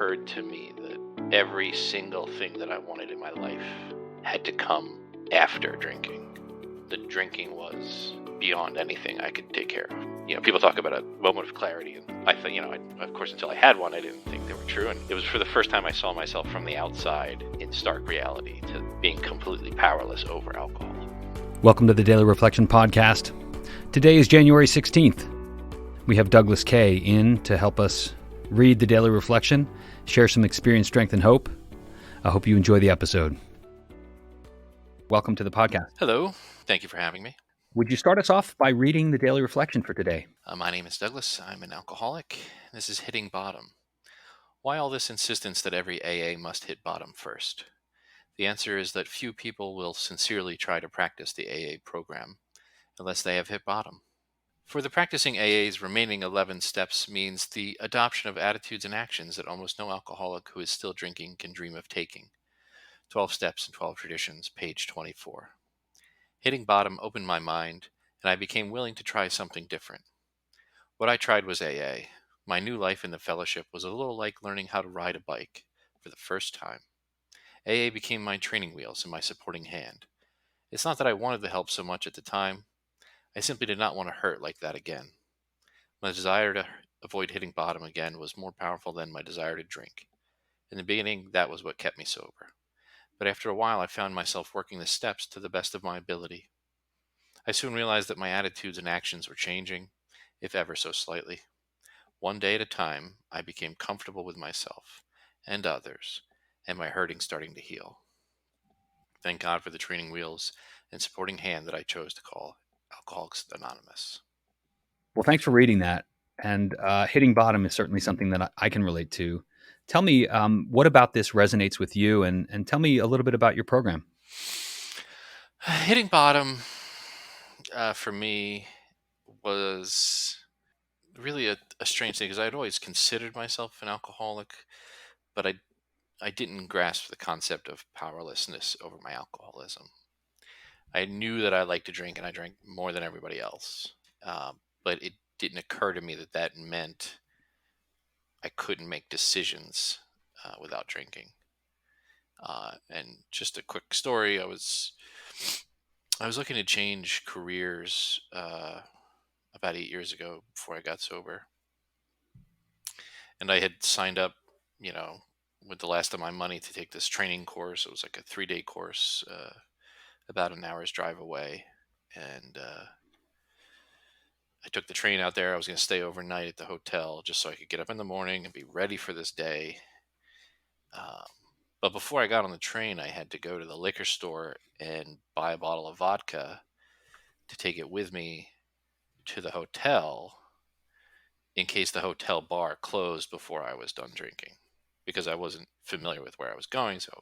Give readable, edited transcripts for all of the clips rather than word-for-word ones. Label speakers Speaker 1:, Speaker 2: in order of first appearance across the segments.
Speaker 1: occurred to me that every single thing that I wanted in my life had to come after drinking. The drinking was beyond anything I could take care of. People talk about a moment of clarity, and I thought, of course, until I had one, I didn't think they were true. And it was for the first time I saw myself from the outside in stark reality to being completely powerless over alcohol.
Speaker 2: Welcome to the Daily Reflection Podcast. Today is January 16th. We have Douglas Kay in to help us read the Daily Reflection, share some experience, strength, and hope. I hope you enjoy the episode. Welcome to the podcast.
Speaker 1: Hello. Thank you for having me.
Speaker 2: Would you start us off by reading the Daily Reflection for today?
Speaker 1: My name is Douglas. I'm an alcoholic. This is Hitting Bottom. Why all this insistence that every AA must hit bottom first? The answer is that few people will sincerely try to practice the AA program unless they have hit bottom. For the practicing AA's remaining 11 steps means the adoption of attitudes and actions that almost no alcoholic who is still drinking can dream of taking. 12 Steps and 12 Traditions, page 24. Hitting bottom opened my mind, and I became willing to try something different. What I tried was AA. My new life in the fellowship was a little like learning how to ride a bike for the first time. AA became my training wheels and my supporting hand. It's not that I wanted the help so much at the time. I simply did not want to hurt like that again. My desire to avoid hitting bottom again was more powerful than my desire to drink. In the beginning, that was what kept me sober. But after a while, I found myself working the steps to the best of my ability. I soon realized that my attitudes and actions were changing, if ever so slightly. One day at a time, I became comfortable with myself and others, and my hurting starting to heal. Thank God for the training wheels and supporting hand that I chose to call Alcoholics Anonymous.
Speaker 2: Well, thanks for reading that. And hitting bottom is certainly something that I can relate to. Tell me, what about this resonates with you? And tell me a little bit about your program.
Speaker 1: Hitting bottom for me was really a strange thing because I had always considered myself an alcoholic, but I didn't grasp the concept of powerlessness over my alcoholism. I knew that I liked to drink and I drank more than everybody else, but it didn't occur to me that that meant I couldn't make decisions without drinking. And just a quick story, I was looking to change careers about 8 years ago before I got sober. And I had signed up, with the last of my money to take this training course. It was like a 3-day course, about an hour's drive away. And I took the train out there. I was going to stay overnight at the hotel just so I could get up in the morning and be ready for this day. But before I got on the train, I had to go to the liquor store and buy a bottle of vodka to take it with me to the hotel in case the hotel bar closed before I was done drinking, because I wasn't familiar with where I was going. So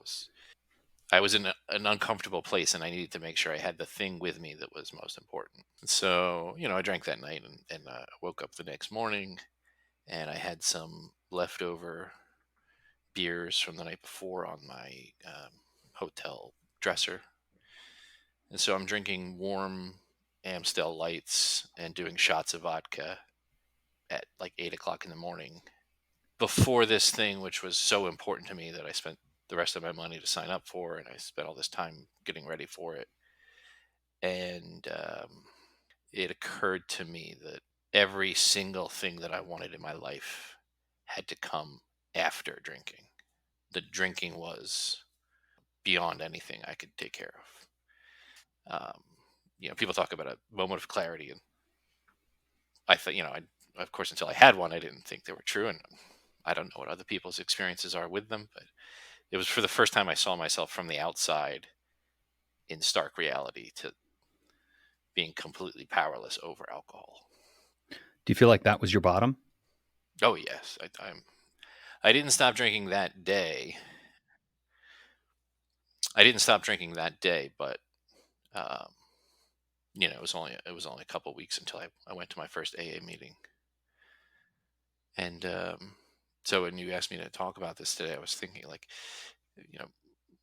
Speaker 1: I was in an uncomfortable place, and I needed to make sure I had the thing with me that was most important. So, I drank that night and woke up the next morning, and I had some leftover beers from the night before on my hotel dresser. And so I'm drinking warm Amstel Lights and doing shots of vodka at like 8 o'clock in the morning before this thing, which was so important to me that I spent the rest of my money to sign up for, and I spent all this time getting ready for it. And it occurred to me that every single thing that I wanted in my life had to come after drinking. The drinking was beyond anything I could take care of. People talk about a moment of clarity, and I thought, of course, until I had one, I didn't think they were true, and I don't know what other people's experiences are with them, but it was for the first time I saw myself from the outside in stark reality to being completely powerless over alcohol.
Speaker 2: Do you feel like that was your bottom?
Speaker 1: Oh yes, I didn't stop drinking that day. But it was only a couple of weeks until I went to my first AA meeting. And so when you asked me to talk about this today, I was thinking, like,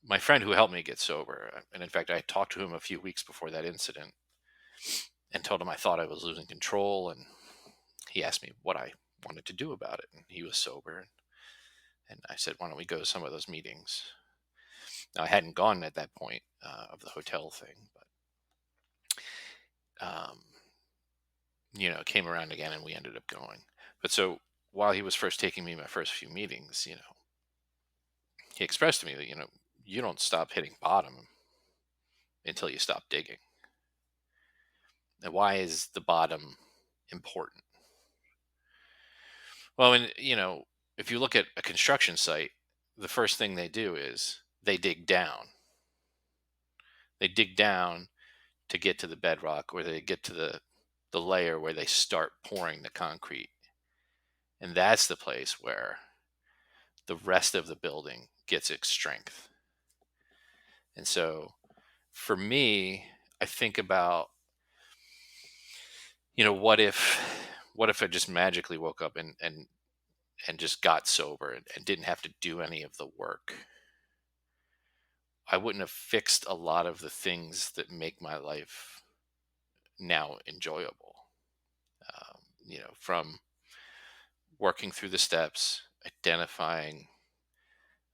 Speaker 1: my friend who helped me get sober, and in fact, I talked to him a few weeks before that incident and told him I thought I was losing control, and he asked me what I wanted to do about it, and he was sober. And I said, why don't we go to some of those meetings? Now, I hadn't gone at that point of the hotel thing, but it came around again, and we ended up going. But so while he was first taking me my first few meetings, he expressed to me that you don't stop hitting bottom until you stop digging. And why is the bottom important? Well, if you look at a construction site, the first thing they do is they dig down. They dig down to get to the bedrock, or they get to the layer where they start pouring the concrete. And that's the place where the rest of the building gets its strength. And so for me, I think about, what if I just magically woke up and just got sober and didn't have to do any of the work? I wouldn't have fixed a lot of the things that make my life now enjoyable. From working through the steps, identifying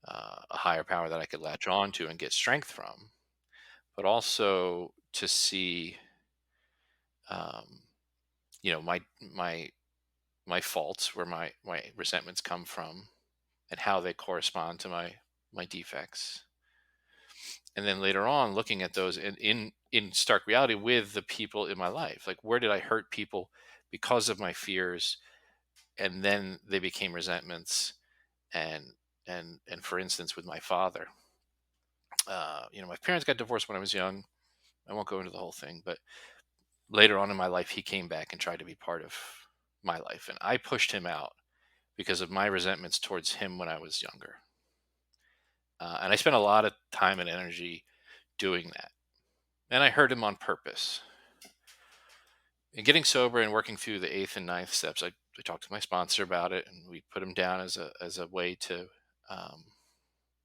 Speaker 1: a higher power that I could latch on to and get strength from, but also to see, um, my my faults, where my resentments come from, and how they correspond to my defects. And then later on, looking at those in stark reality with the people in my life, like, where did I hurt people because of my fears, and then they became resentments. And for instance, with my father, my parents got divorced when I was young. I won't go into the whole thing, but later on in my life, he came back and tried to be part of my life, and I pushed him out because of my resentments towards him when I was younger. And I spent a lot of time and energy doing that, and I hurt him on purpose. And getting sober and working through the eighth and ninth steps, I talked to my sponsor about it, and we put him down as a way to, um,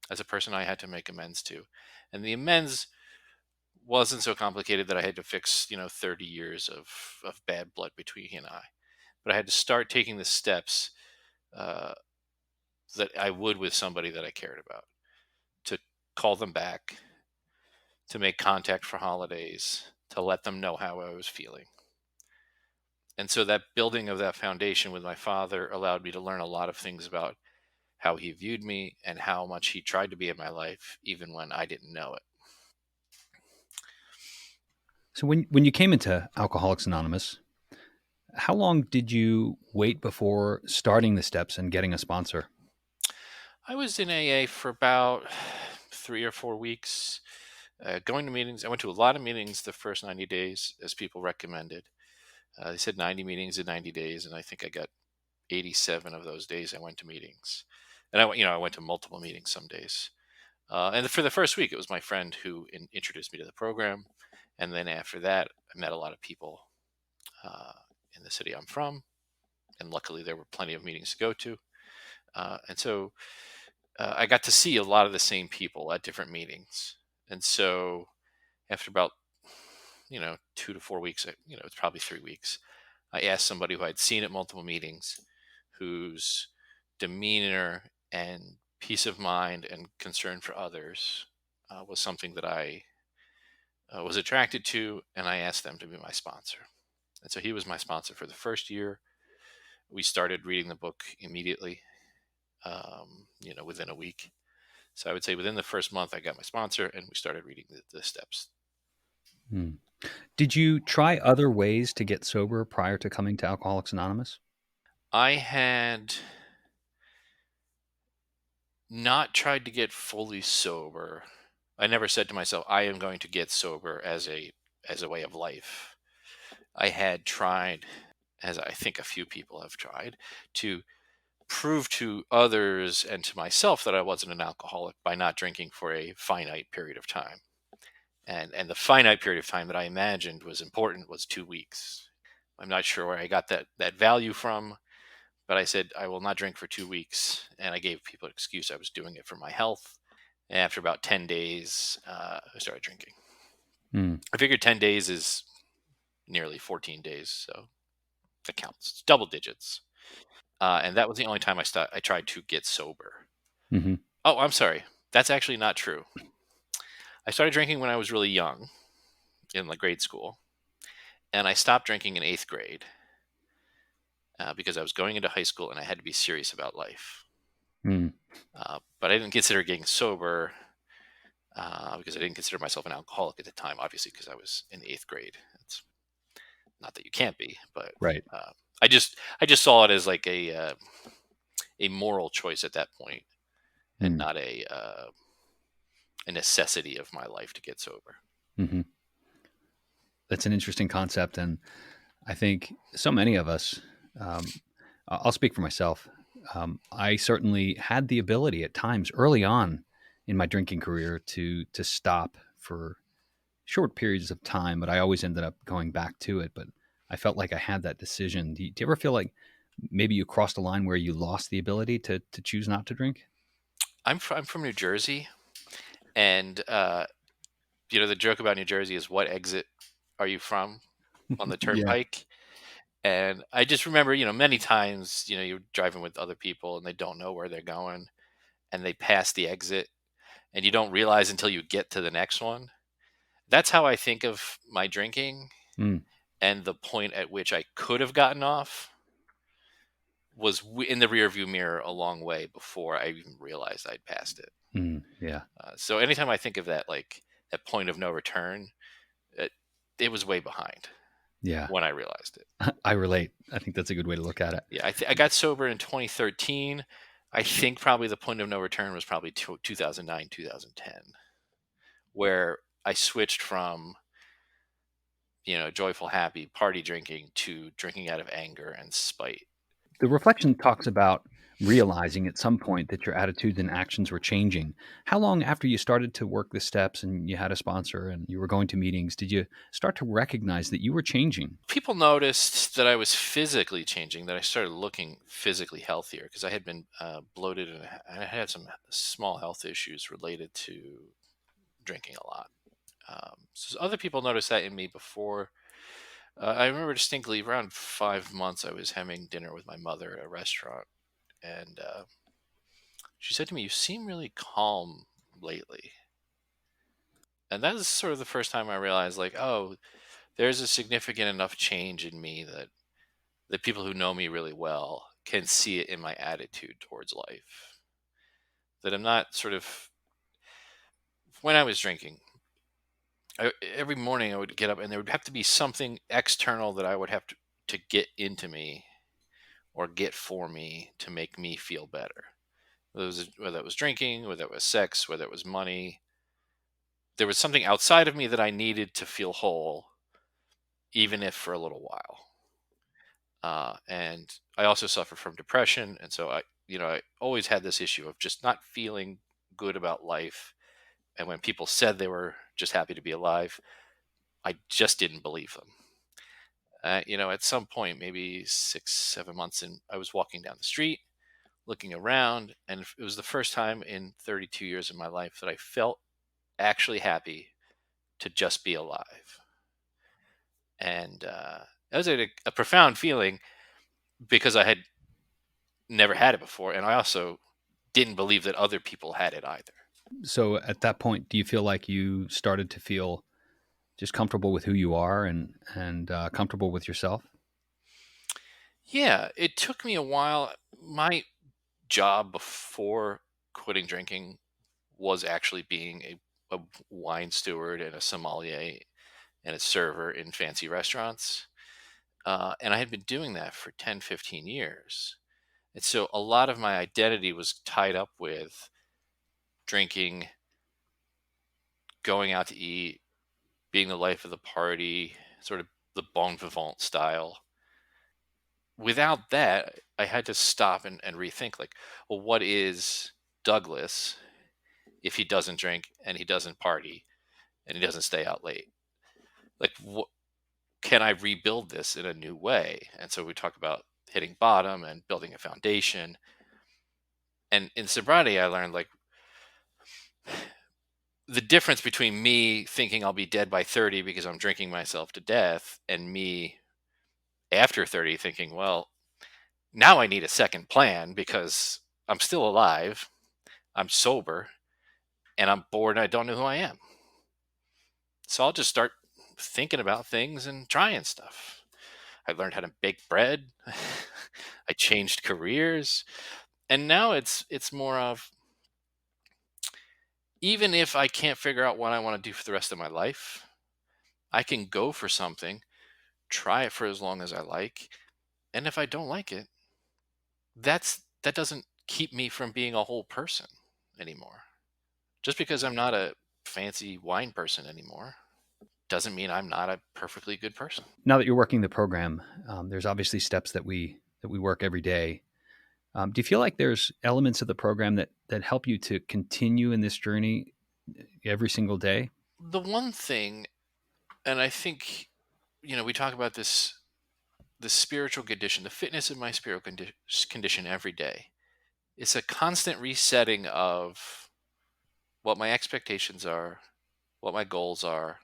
Speaker 1: as a person I had to make amends to. And the amends wasn't so complicated that I had to fix 30 years of bad blood between he and I, but I had to start taking the steps uh, that I would with somebody that I cared about, to call them back, to make contact for holidays, to let them know how I was feeling. And so that building of that foundation with my father allowed me to learn a lot of things about how he viewed me and how much he tried to be in my life, even when I didn't know it.
Speaker 2: So when you came into Alcoholics Anonymous, how long did you wait before starting the steps and getting a sponsor?
Speaker 1: I was in AA for about 3 or 4 weeks, going to meetings. I went to a lot of meetings the first 90 days, as people recommended. They said 90 meetings in 90 days, and I think I got 87 of those days I went to meetings. And I went to multiple meetings some days. And for the first week, it was my friend who introduced me to the program. And then after that, I met a lot of people uh, in the city I'm from. And luckily, there were plenty of meetings to go to. And so I got to see a lot of the same people at different meetings. And so after about 2 to 4 weeks, it's probably 3 weeks, I asked somebody who I'd seen at multiple meetings, whose demeanor and peace of mind and concern for others was something that I was attracted to, and I asked them to be my sponsor. And so he was my sponsor for the first year. We started reading the book immediately, within a week. So I would say within the first month, I got my sponsor, and we started reading the steps.
Speaker 2: Hmm. Did you try other ways to get sober prior to coming to Alcoholics Anonymous?
Speaker 1: I had not tried to get fully sober. I never said to myself, I am going to get sober as a way of life. I had tried, as I think a few people have tried, to prove to others and to myself that I wasn't an alcoholic by not drinking for a finite period of time. And the finite period of time that I imagined was important was 2 weeks. I'm not sure where I got that value from, but I said I will not drink for 2 weeks, and I gave people an excuse. I was doing it for my health. And after about 10 days, I started drinking.
Speaker 2: Hmm.
Speaker 1: I figured 10 days is nearly 14 days, so that counts. It's double digits. And that was the only time I tried to get sober.
Speaker 2: Hmm.
Speaker 1: Oh, I'm sorry. That's actually not true. I started drinking when I was really young in like grade school, and I stopped drinking in eighth grade because I was going into high school and I had to be serious about life.
Speaker 2: Mm.
Speaker 1: But I didn't consider getting sober because I didn't consider myself an alcoholic at the time, obviously, because I was in the eighth grade. It's not that you can't be, but
Speaker 2: Right.
Speaker 1: uh, I just saw it as like a moral choice at that point, and
Speaker 2: Mm.
Speaker 1: not a necessity of my life to get sober.
Speaker 2: Hmm. That's an interesting concept, and I think so many of us. Um, I'll speak for myself. I certainly had the ability at times early on in my drinking career to stop for short periods of time, but I always ended up going back to it. But I felt like I had that decision. Do you ever feel like maybe you crossed a line where you lost the ability to choose not to drink?
Speaker 1: I'm from New Jersey, and the joke about New Jersey is what exit are you from on the
Speaker 2: Yeah.
Speaker 1: turnpike? And I just remember, many times, you're driving with other people and they don't know where they're going and they pass the exit and you don't realize until you get to the next one. That's how I think of my drinking,
Speaker 2: Mm,
Speaker 1: and the point at which I could have gotten off was in the rearview mirror a long way before I even realized I'd passed it.
Speaker 2: yeah.
Speaker 1: So anytime I think of that, like that point of no return, it, it was way behind
Speaker 2: Yeah.
Speaker 1: when I realized it.
Speaker 2: I relate. I think that's a good way to look at it.
Speaker 1: Yeah, I got sober in 2013. I think probably the point of no return was probably 2009, 2010, where I switched from joyful, happy party drinking to drinking out of anger and spite.
Speaker 2: The reflection talks about realizing at some point that your attitudes and actions were changing. How long after you started to work the steps and you had a sponsor and you were going to meetings did you start to recognize that you were changing?
Speaker 1: People noticed that I was physically changing, that I started looking physically healthier because I had been bloated and I had some small health issues related to drinking a lot. So other people noticed that in me before. I remember distinctly around 5 months, I was having dinner with my mother at a restaurant, and she said to me, "You seem really calm lately." And that is sort of the first time I realized, like, oh, there's a significant enough change in me that the people who know me really well can see it in my attitude towards life. That I'm not sort of, when I was drinking, every morning I would get up and there would have to be something external that I would have to get into me or get for me to make me feel better. Whether it was drinking, whether it was sex, whether it was money. There was something outside of me that I needed to feel whole, even if for a little while. And I also suffer from depression, and so I always had this issue of just not feeling good about life. And when people said they were just happy to be alive, I just didn't believe them. At some point, maybe 6, 7 months in, I was walking down the street, looking around, and it was the first time in 32 years of my life that I felt actually happy to just be alive. And that was a profound feeling because I had never had it before, and I also didn't believe that other people had it either.
Speaker 2: So at that point, do you feel like you started to feel just comfortable with who you are and comfortable with yourself?
Speaker 1: Yeah, it took me a while. My job before quitting drinking was actually being a wine steward and a sommelier and a server in fancy restaurants. And I had been doing that for 10, 15 years. And so a lot of my identity was tied up with drinking, going out to eat, being the life of the party, sort of the bon vivant style. Without that, I had to stop and rethink, like, well, what is Douglas if he doesn't drink and he doesn't party and he doesn't stay out late? Like, can I rebuild this in a new way? And so we talk about hitting bottom and building a foundation. And in sobriety, I learned, like, the difference between me thinking I'll be dead by 30 because I'm drinking myself to death and me after 30 thinking, well, now I need a second plan because I'm still alive. I'm sober and I'm bored and I don't know who I am. So I'll just start thinking about things and trying stuff. I learned how to bake bread. I changed careers. And now it's more of, even if I can't figure out what I want to do for the rest of my life, I can go for something, try it for as long as I like, and if I don't like it, that doesn't keep me from being a whole person anymore. Just because I'm not a fancy wine person anymore doesn't mean I'm not a perfectly good person.
Speaker 2: Now that you're working the program, there's obviously steps that we work every day. Do you feel like there's elements of the program that help you to continue in this journey every single day?
Speaker 1: The one thing, and I think, we talk about this, the spiritual condition, the fitness of my spiritual condition every day. It's a constant resetting of what my expectations are, what my goals are,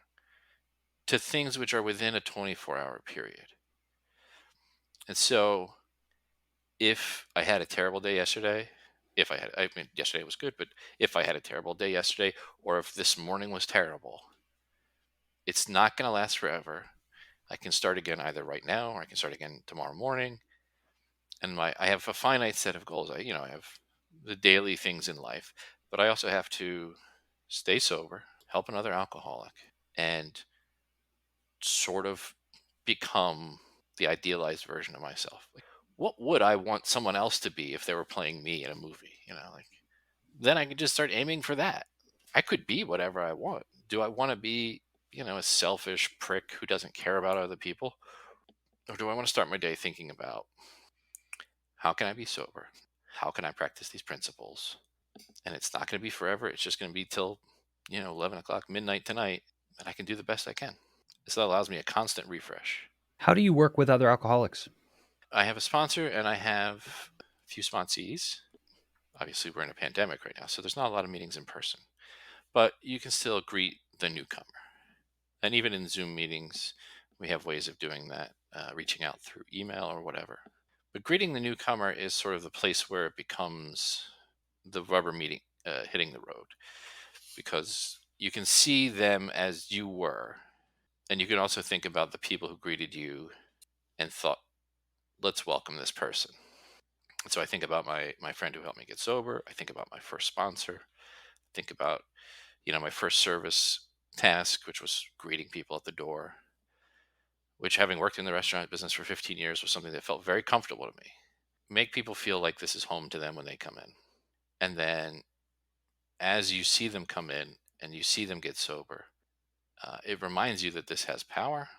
Speaker 1: to things which are within a 24-hour period. And so if I had a terrible day yesterday, I mean, yesterday was good, but if I had a terrible day yesterday, or if this morning was terrible, it's not going to last forever. I can start again either right now or I can start again tomorrow morning. And I have a finite set of goals. I have the daily things in life, but I also have to stay sober, help another alcoholic, and sort of become the idealized version of myself. Like, what would I want someone else to be if they were playing me in a movie? Like, then I could just start aiming for that. I could be whatever I want. Do I want to be, a selfish prick who doesn't care about other people? Or do I want to start my day thinking about, how can I be sober? How can I practice these principles? And it's not going to be forever. It's just going to be till, 11 o'clock, midnight tonight, and I can do the best I can. This allows me a constant refresh.
Speaker 2: How do you work with other alcoholics?
Speaker 1: I have a sponsor and I have a few sponsees. Obviously, we're in a pandemic right now, so there's not a lot of meetings in person, but you can still greet the newcomer. And even in Zoom meetings, we have ways of doing that, reaching out through email or whatever. But greeting the newcomer is sort of the place where it becomes the rubber meeting, hitting the road, because you can see them as you were. And you can also think about the people who greeted you and thought, let's welcome this person. And so I think about my friend who helped me get sober. I think about my first sponsor. Think about, my first service task, which was greeting people at the door, which, having worked in the restaurant business for 15 years, was something that felt very comfortable to me. Make people feel like this is home to them when they come in. And then as you see them come in and you see them get sober, it reminds you that this has power.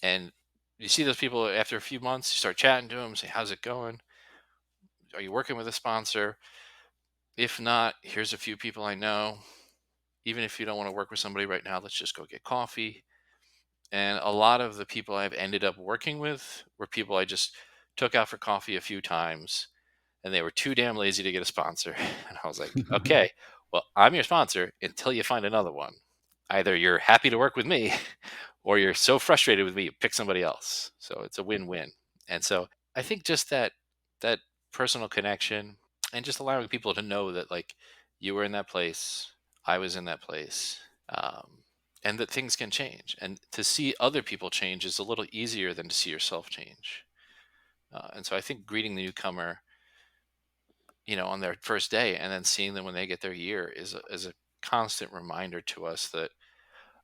Speaker 1: And you see those people after a few months, you start chatting to them, say, how's it going? Are you working with a sponsor? If not, here's a few people I know. Even if you don't want to work with somebody right now, let's just go get coffee. And a lot of the people I've ended up working with were people I just took out for coffee a few times, and they were too damn lazy to get a sponsor. And I was like, okay, well, I'm your sponsor until you find another one. Either you're happy to work with me or you're so frustrated with me, you pick somebody else. So it's a win-win. And so I think just that personal connection, and just allowing people to know that, like, you were in that place, I was in that place, and that things can change. And to see other people change is a little easier than to see yourself change. And so I think greeting the newcomer, on their first day, and then seeing them when they get their year, is a constant reminder to us that,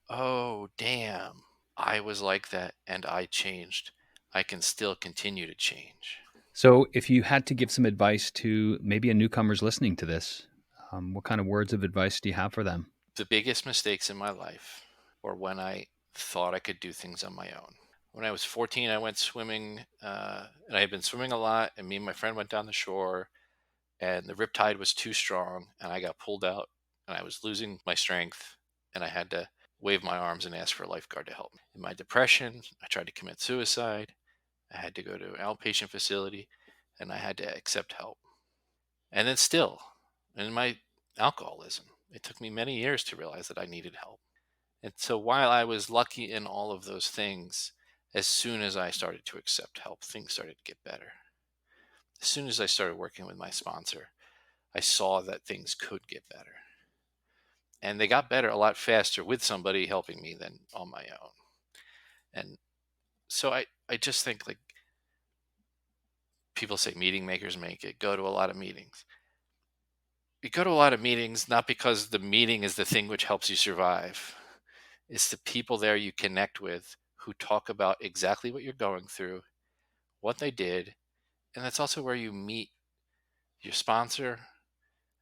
Speaker 1: oh, damn, I was like that and I changed. I can still continue to change.
Speaker 2: So, if you had to give some advice to maybe a newcomer's listening to this, what kind of words of advice do you have for them?
Speaker 1: The biggest mistakes in my life were when I thought I could do things on my own. When I was 14, I went swimming, and I had been swimming a lot, and me and my friend went down the shore, and the riptide was too strong, and I got pulled out, and I was losing my strength, and I had to wave my arms and ask for a lifeguard to help me. In my depression, I tried to commit suicide. I had to go to an outpatient facility, and I had to accept help. And then still, in my alcoholism, it took me many years to realize that I needed help. And so while I was lucky in all of those things, as soon as I started to accept help, things started to get better. As soon as I started working with my sponsor, I saw that things could get better. And they got better a lot faster with somebody helping me than on my own. And so I just think, like, people say meeting makers make it. Go to a lot of meetings. You go to a lot of meetings not because the meeting is the thing which helps you survive. It's the people there you connect with who talk about exactly what you're going through, what they did, and that's also where you meet your sponsor.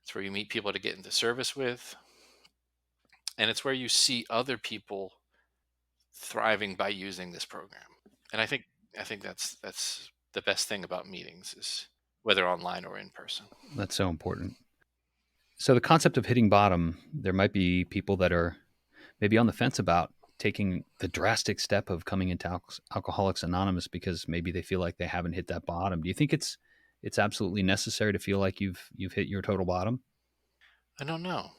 Speaker 1: It's where you meet people to get into service with, and it's where you see other people thriving by using this program. And I think that's the best thing about meetings, is whether online or in person.
Speaker 2: That's so important. So the concept of hitting bottom, there might be people that are maybe on the fence about taking the drastic step of coming into Alcoholics Anonymous because maybe they feel like they haven't hit that bottom. Do you think it's absolutely necessary to feel like you've hit your total bottom?
Speaker 1: I don't know.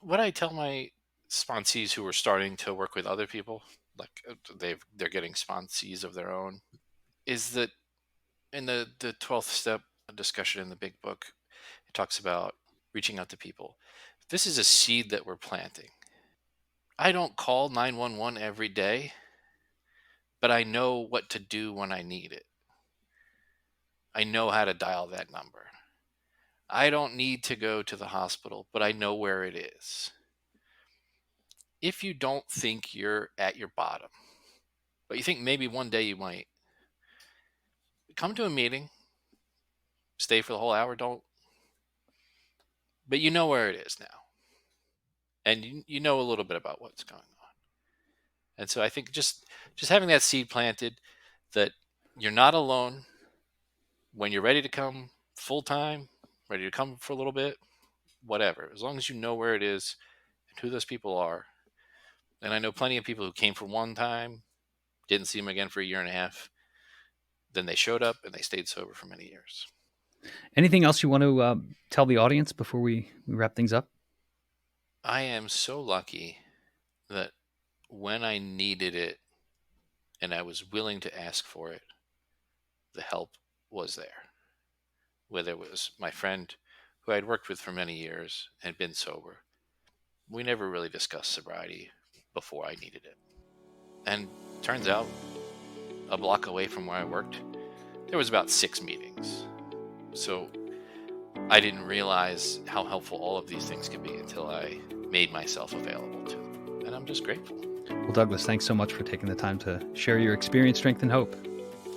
Speaker 1: What I tell my sponsees who are starting to work with other people, like, they're getting sponsees of their own, is that in the 12th step discussion in the big book, it talks about reaching out to people. This is a seed that we're planting. I don't call 911 every day, but I know what to do when I need it. I know how to dial that number. I don't need to go to the hospital, but I know where it is. If you don't think you're at your bottom, but you think maybe one day you might, come to a meeting, stay for the whole hour, don't. But you know where it is now. And you know a little bit about what's going on. And so I think just having that seed planted, that you're not alone when you're ready to come full time, ready to come for a little bit, whatever. As long as you know where it is and who those people are. And I know plenty of people who came for one time, didn't see them again for a year and a half. Then they showed up and they stayed sober for many years.
Speaker 2: Anything else you want to tell the audience before we wrap things up?
Speaker 1: I am so lucky that when I needed it and I was willing to ask for it, the help was there. Whether it was my friend who I had worked with for many years and been sober, we never really discussed sobriety before I needed it. And turns out, a block away from where I worked, there was about 6 meetings. So I didn't realize how helpful all of these things could be until I made myself available to them. And I'm just grateful.
Speaker 2: Well, Douglas, thanks so much for taking the time to share your experience, strength, and hope.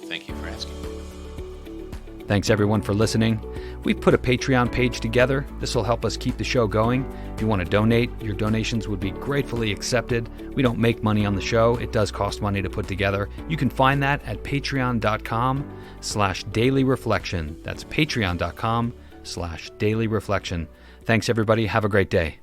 Speaker 1: Thank you for asking.
Speaker 2: Thanks, everyone, for listening. We've put a Patreon page together. This will help us keep the show going. If you want to donate, your donations would be gratefully accepted. We don't make money on the show. It does cost money to put together. You can find that at patreon.com/dailyreflection. That's patreon.com/dailyreflection. Thanks, everybody. Have a great day.